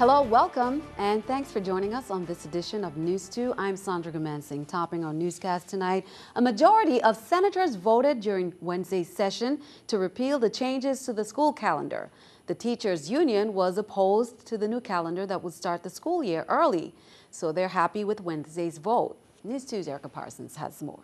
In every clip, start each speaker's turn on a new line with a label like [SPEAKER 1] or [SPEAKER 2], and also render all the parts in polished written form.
[SPEAKER 1] Hello, welcome, and thanks for joining us on this edition of News 2. I'm Sandra Gamansing. Topping our newscast tonight, a majority of senators voted during Wednesday's session to repeal the changes to the school calendar. The teachers' union was opposed to the new calendar that would start the school year early, so they're happy with Wednesday's vote. News 2's Erica Parsons has more.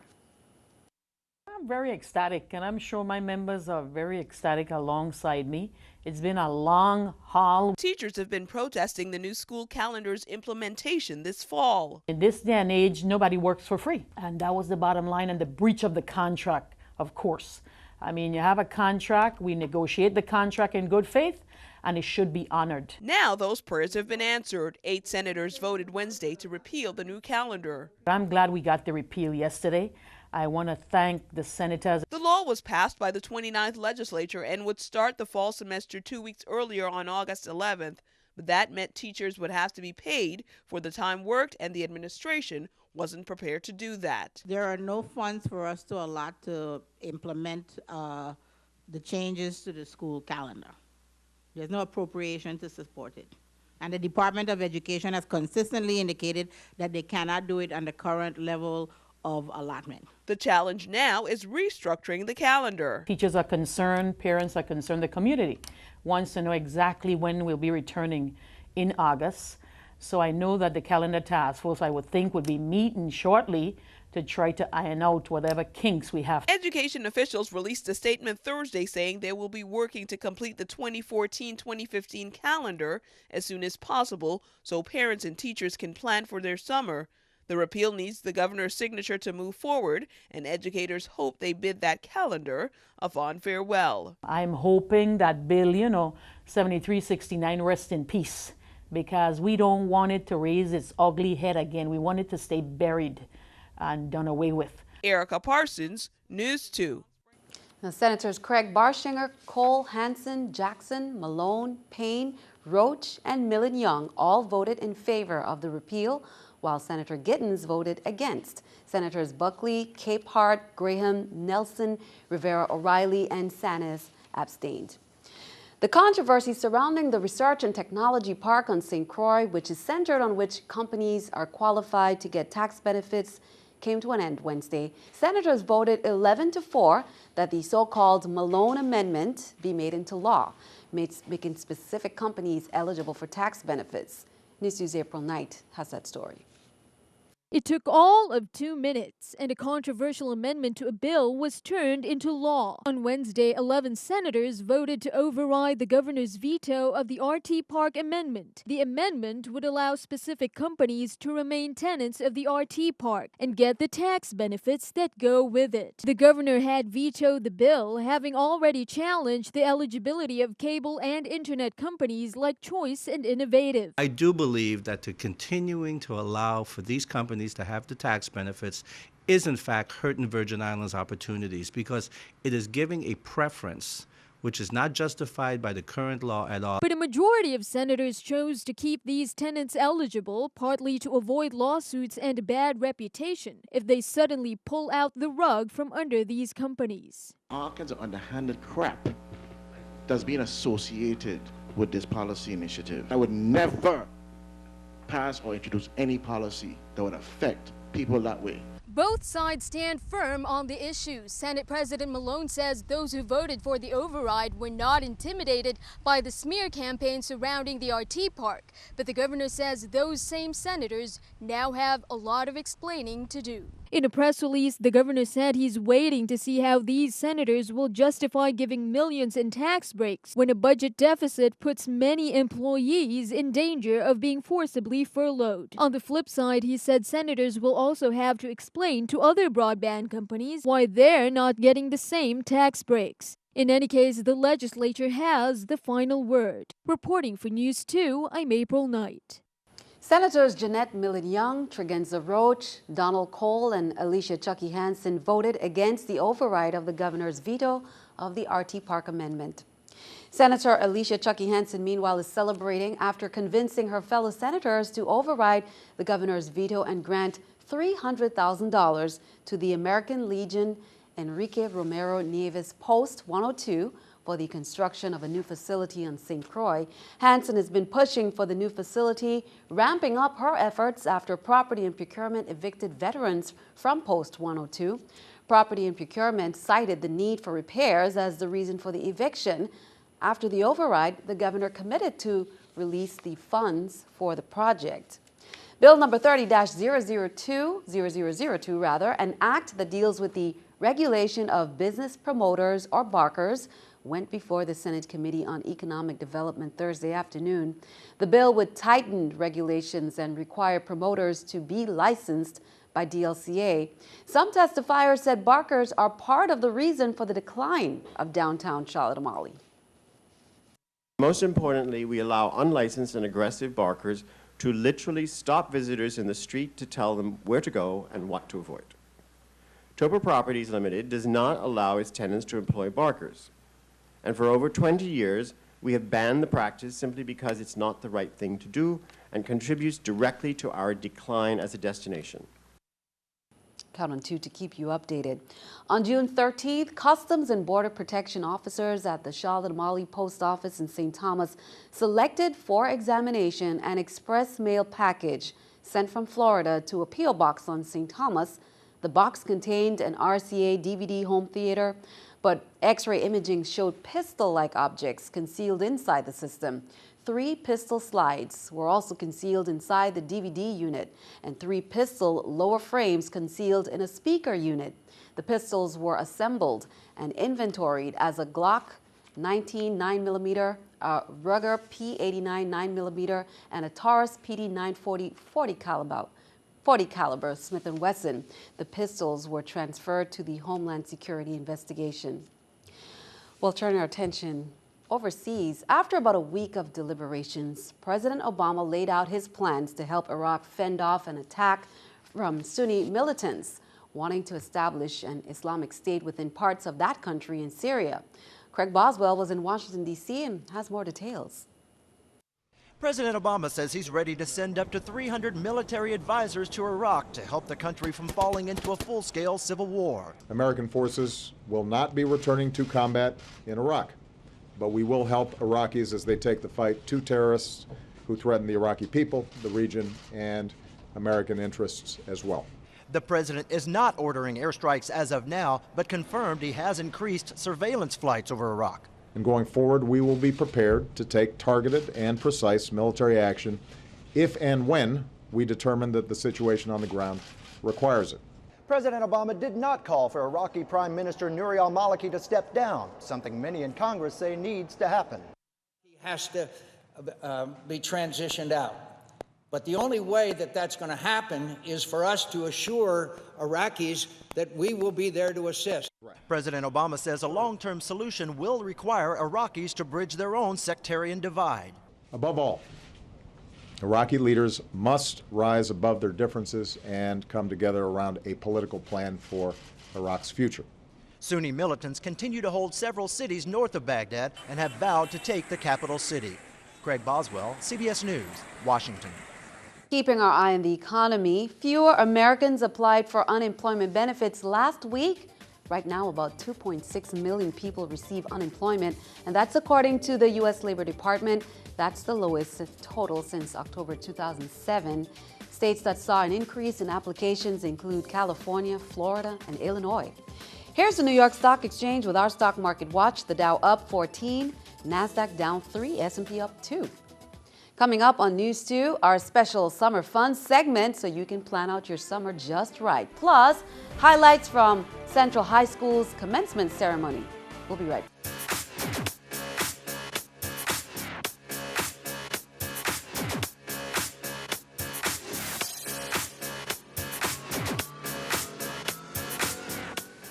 [SPEAKER 2] I'm very ecstatic, and I'm sure my members are very ecstatic alongside me. It's been a long haul.
[SPEAKER 3] Teachers have been protesting the new school calendar's implementation this fall.
[SPEAKER 2] In this day and age, nobody works for free. And that was the bottom line, and the breach of the contract, of course. I mean, you have a contract, we negotiate the contract in good faith, and it should be honored.
[SPEAKER 3] Now those prayers have been answered. 8 senators voted Wednesday to repeal the new calendar.
[SPEAKER 2] I'm glad we got the repeal yesterday. I want to thank the senators.
[SPEAKER 3] The law was passed by the 29th legislature and would start the fall semester 2 weeks earlier on August 11th. But that meant teachers would have to be paid for the time worked, and the administration wasn't prepared to do that.
[SPEAKER 4] There are no funds for us to allot to implement the changes to the school calendar. There's no appropriation to support it. And the Department of Education has consistently indicated that they cannot do it on the current level of allotment.
[SPEAKER 3] The challenge now is restructuring the calendar.
[SPEAKER 2] Teachers are concerned, parents are concerned, the community wants to know exactly when we'll be returning in August. So I know that the calendar task force, I would think, would be meeting shortly to try to iron out whatever kinks we have.
[SPEAKER 3] Education officials released a statement Thursday saying they will be working to complete the 2014-2015 calendar as soon as possible so parents and teachers can plan for their summer. The repeal needs the governor's signature to move forward, and educators hope they bid that calendar a fond farewell.
[SPEAKER 2] I'm hoping that Bill, 7369 rests in peace, because we don't want it to raise its ugly head again. We want it to stay buried and done away with.
[SPEAKER 3] Erica Parsons, News 2.
[SPEAKER 1] Now, Senators Craig Barshinger, Cole, Hansen, Jackson, Malone, Payne, Roach, and Millen Young all voted in favor of the repeal, while Senator Gittens voted against. Senators Buckley, Capehart, Graham, Nelson, Rivera O'Reilly, and Sanis abstained. The controversy surrounding the Research and Technology Park on St. Croix, which is centered on which companies are qualified to get tax benefits, came to an end Wednesday. Senators voted 11-4 that the so-called Malone Amendment be made into law, making specific companies eligible for tax benefits. News 2's April Knight has that story.
[SPEAKER 5] It took all of 2 minutes, and a controversial amendment to a bill was turned into law. On Wednesday, 11 senators voted to override the governor's veto of the RT Park amendment. The amendment would allow specific companies to remain tenants of the RT Park and get the tax benefits that go with it. The governor had vetoed the bill, having already challenged the eligibility of cable and internet companies like Choice and Innovative.
[SPEAKER 6] I do believe that continuing to allow for these companies to have the tax benefits is in fact hurting Virgin Islands opportunities, because it is giving a preference which is not justified by the current law at all.
[SPEAKER 5] But a majority of senators chose to keep these tenants eligible, partly to avoid lawsuits and bad reputation if they suddenly pull out the rug from under these companies.
[SPEAKER 7] All kinds of underhanded crap that's being associated with this policy initiative. I would never pass or introduce any policy that would affect people that way.
[SPEAKER 5] Both sides stand firm on the issue. Senate President Malone says those who voted for the override were not intimidated by the smear campaign surrounding the RT Park. But the governor says those same senators now have a lot of explaining to do. In a press release, the governor said he's waiting to see how these senators will justify giving millions in tax breaks when a budget deficit puts many employees in danger of being forcibly furloughed. On the flip side, he said senators will also have to explain to other broadband companies why they're not getting the same tax breaks. In any case, the legislature has the final word. Reporting for News 2, I'm April Knight.
[SPEAKER 1] Senators Jeanette Millen Young, Tregenza Roach, Donald Cole, and Alicia Chucky Hansen voted against the override of the governor's veto of the RT Park amendment. Senator Alicia Chucky Hansen, meanwhile, is celebrating after convincing her fellow senators to override the governor's veto and grant $300,000 to the American Legion Enrique Romero Nieves Post 102 for the construction of a new facility on St. Croix. Hansen has been pushing for the new facility, ramping up her efforts after Property and Procurement evicted veterans from Post 102. Property and Procurement cited the need for repairs as the reason for the eviction. After the override, the governor committed to release the funds for the project. Bill number 30-002, an act that deals with the regulation of business promoters or barkers, went before the Senate Committee on Economic Development Thursday afternoon. The bill would tighten regulations and require promoters to be licensed by DLCA. Some testifiers said barkers are part of the reason for the decline of downtown Charlotte Amalie.
[SPEAKER 8] Most importantly, we allow unlicensed and aggressive barkers to literally stop visitors in the street to tell them where to go and what to avoid. Topa Properties Limited does not allow its tenants to employ barkers. And for over 20 years, we have banned the practice simply because it's not the right thing to do and contributes directly to our decline as a destination.
[SPEAKER 1] Count on 2 to keep you updated. On June 13th, Customs and Border Protection officers at the Charlotte Amalie Post Office in St. Thomas selected for examination an express mail package sent from Florida to a P.O. box on St. Thomas. The box contained an RCA DVD home theater, but X-ray imaging showed pistol-like objects concealed inside the system. 3 pistol slides were also concealed inside the DVD unit, and 3 pistol lower frames concealed in a speaker unit. The pistols were assembled and inventoried as a Glock 19 9mm, a Ruger P89 9mm, and a Taurus PD 940 40 caliber Smith & Wesson. The pistols were transferred to the Homeland Security investigation. We'll turn our attention overseas. After about a week of deliberations, President Obama laid out his plans to help Iraq fend off an attack from Sunni militants wanting to establish an Islamic State within parts of that country in Syria. Craig Boswell was in Washington, D.C. and has more details.
[SPEAKER 9] President Obama says he's ready to send up to 300 military advisors to Iraq to help the country from falling into a full-scale civil war.
[SPEAKER 10] American forces will not be returning to combat in Iraq, but we will help Iraqis as they take the fight to terrorists who threaten the Iraqi people, the region, and American interests as well.
[SPEAKER 9] The president is not ordering airstrikes as of now, but confirmed he has increased surveillance flights over Iraq.
[SPEAKER 10] And going forward, we will be prepared to take targeted and precise military action if and when we determine that the situation on the ground requires it.
[SPEAKER 9] President Obama did not call for Iraqi Prime Minister Nouri al-Maliki to step down, something many in Congress say needs to happen.
[SPEAKER 11] He has to be transitioned out. But the only way that that's going to happen is for us to assure Iraqis that we will be there to assist.
[SPEAKER 9] President Obama says a long-term solution will require Iraqis to bridge their own sectarian divide.
[SPEAKER 10] Above all, Iraqi leaders must rise above their differences and come together around a political plan for Iraq's future.
[SPEAKER 9] Sunni militants continue to hold several cities north of Baghdad and have vowed to take the capital city. Craig Boswell, CBS News, Washington.
[SPEAKER 1] Keeping our eye on the economy, fewer Americans applied for unemployment benefits last week. Right now, about 2.6 million people receive unemployment, and that's according to the U.S. Labor Department. That's the lowest total since October 2007. States that saw an increase in applications include California, Florida, and Illinois. Here's the New York Stock Exchange with our stock market watch. The Dow up 14, NASDAQ down 3, S&P up 2. Coming up on News 2, our special summer fun segment so you can plan out your summer just right. Plus, highlights from Central High School's commencement ceremony. We'll be right back.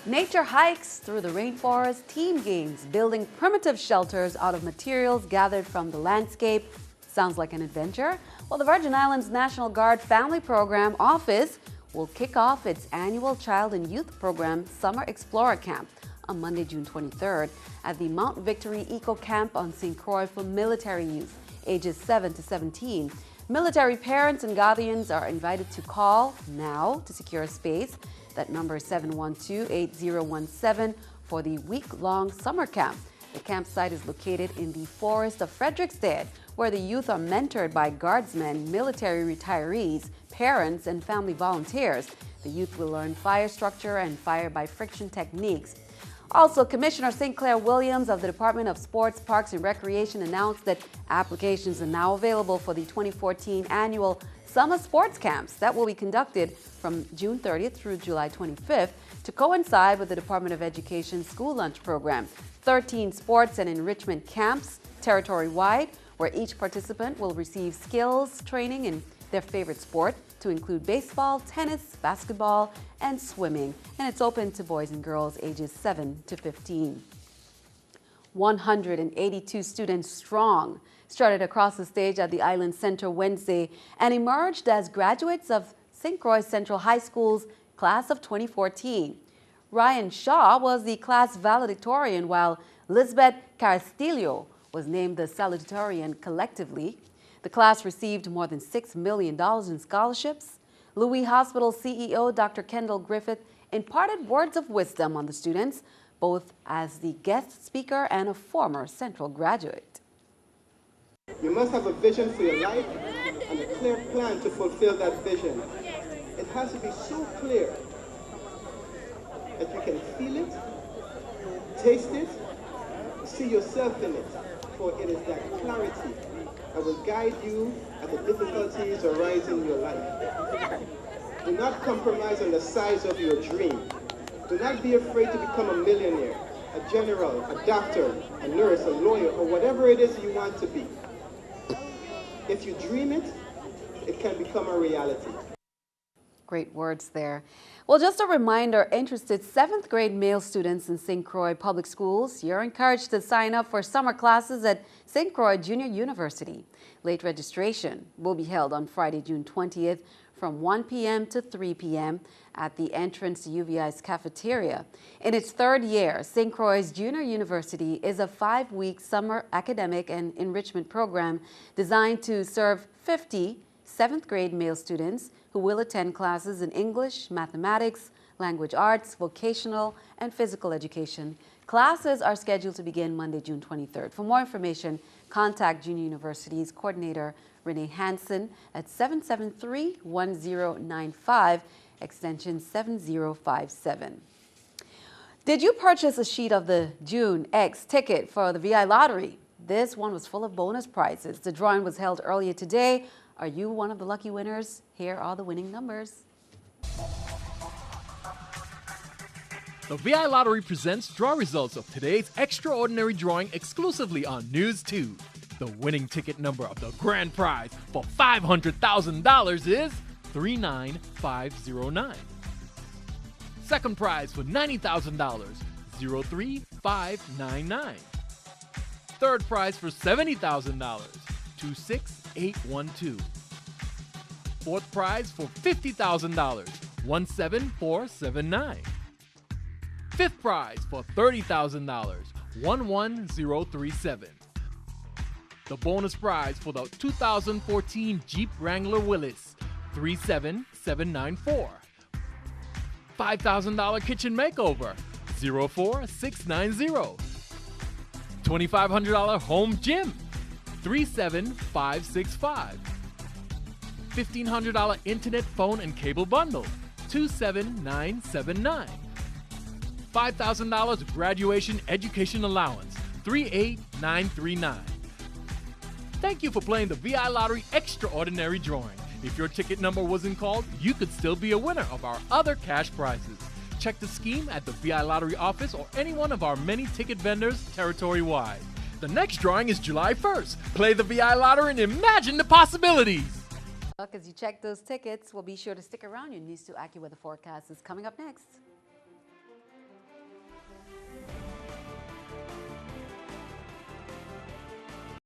[SPEAKER 1] Nature hikes through the rainforest, team games, building primitive shelters out of materials gathered from the landscape. Sounds like an adventure? Well, the Virgin Islands National Guard Family Program Office will kick off its annual Child and Youth Program Summer Explorer Camp on Monday, June 23rd at the Mount Victory Eco Camp on St. Croix for military youth ages 7 to 17. Military parents and guardians are invited to call now to secure a space. That number is 712-8017 for the week-long summer camp. The campsite is located in the forest of Frederiksted, where the youth are mentored by guardsmen, military retirees, parents, and family volunteers. The youth will learn fire structure and fire by friction techniques. Also, Commissioner St. Clair Williams of the Department of Sports, Parks, and Recreation announced that applications are now available for the 2014 annual summer sports camps that will be conducted from June 30th through July 25th to coincide with the Department of Education school lunch program. 13 sports and enrichment camps territory-wide, where each participant will receive skills training in their favorite sport, to include baseball, tennis, basketball, and swimming. And it's open to boys and girls ages 7 to 15. 182 students strong started across the stage at the Island Center Wednesday and emerged as graduates of St. Croix Central High School's class of 2014. Ryan Shaw was the class valedictorian, while Lisbeth Castillo was named the salutatorian collectively. The class received more than $6 million in scholarships. Louis Hospital CEO Dr. Kendall Griffith imparted words of wisdom on the students, both as the guest speaker and a former Central graduate.
[SPEAKER 12] You must have a vision for your life and a clear plan to fulfill that vision. It has to be so clear that you can feel it, taste it, see yourself in it, for it is that clarity that will guide you as the difficulties arise in your life. Do not compromise on the size of your dream. Do not be afraid to become a millionaire, a general, a doctor, a nurse, a lawyer, or whatever it is you want to be. If you dream it, it can become a reality.
[SPEAKER 1] Great words there. Well, just a reminder, interested 7th grade male students in St. Croix Public Schools, you're encouraged to sign up for summer classes at St. Croix Junior University. Late registration will be held on Friday, June 20th from 1 p.m. to 3 p.m. at the entrance to UVI's cafeteria. In its 3rd year, St. Croix Junior University is a 5-week summer academic and enrichment program designed to serve 50 7th grade male students who will attend classes in English, mathematics, language arts, vocational, and physical education. Classes are scheduled to begin Monday, June 23rd. For more information, contact Junior University's coordinator, Renee Hansen, at 773-1095, extension 7057. Did you purchase a sheet of the June X ticket for the VI lottery? This one was full of bonus prizes. The drawing was held earlier today. Are you one of the lucky winners? Here are the winning numbers.
[SPEAKER 13] The VI Lottery presents draw results of today's extraordinary drawing exclusively on News 2. The winning ticket number of the grand prize for $500,000 is 39509. Second prize for $90,000, 03599. Third prize for $70,000, 26812. Fourth prize for $50,000, 17479. Fifth prize for $30,000, 11037. The bonus prize for the 2014 Jeep Wrangler Willys, 37794. $5,000 kitchen makeover, 04690. $2,500 home gym, 37565. $1,500 internet phone and cable bundle, 27979. $5,000 graduation education allowance, 38939. Thank you for playing the VI Lottery Extraordinary Drawing. If your ticket number wasn't called, you could still be a winner of our other cash prizes. Check the scheme at the VI Lottery office or any one of our many ticket vendors territory-wide. The next drawing is July 1st. Play the VI Lottery and imagine the possibilities.
[SPEAKER 1] As you check those tickets, we'll be sure to stick around. Your News 2 AccuWeather forecast is coming up next.